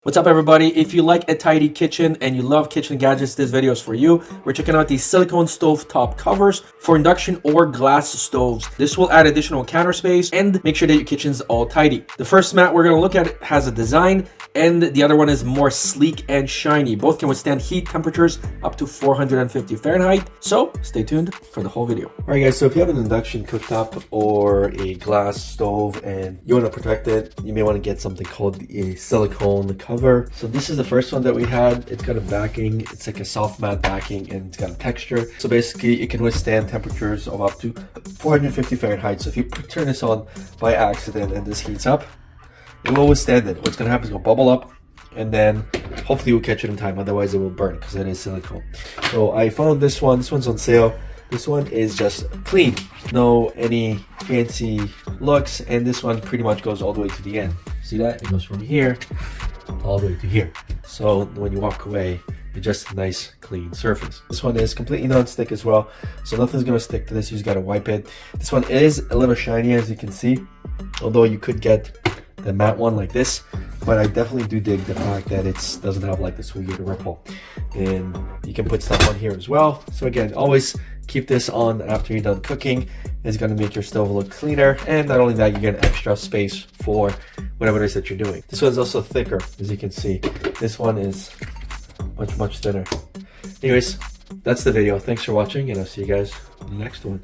What's up, everybody? If you like a tidy kitchen and you love kitchen gadgets, this video is for you. We're checking out these silicone stove top covers for induction or glass stoves. This will add additional counter space and make sure that your kitchen's all tidy. The first mat we're going to look at has a design, and the other one is more sleek and shiny. Both can withstand heat temperatures up to 450 Fahrenheit. So stay tuned for the whole video. All right, guys, so if you have an induction cooktop or a glass stove and you want to protect it, you may want to get something called a silicone cover. So this is the first one that we had. It's got a backing. It's like a soft matte backing, and it's got a texture. So basically it can withstand temperatures of up to 450 Fahrenheit. So if you turn this on by accident and this heats up, it will withstand it. What's going to happen is it'll bubble up, and then hopefully we'll catch it in time. Otherwise it will burn because it is silicone. So I found this one. This one's on sale. This one is just clean, no any fancy looks, and this one pretty much goes all the way to the end. See that? It goes from here all the way to here. So when you walk away, it's just a nice clean surface. This one is completely non-stick as well, so nothing's gonna stick to this. You just gotta wipe it. This one is a little shiny, as you can see, although you could get the matte one like this, but I definitely do dig the fact that it doesn't have like this weird ripple. And you can put stuff on here as well. So again, always keep this on after you're done cooking. It's going to make your stove look cleaner, and not only that, you get extra space for whatever it is that you're doing. This one's also thicker, as you can see. This one is much thinner. Anyways, that's the video. Thanks for watching, and I'll see you guys in the next one.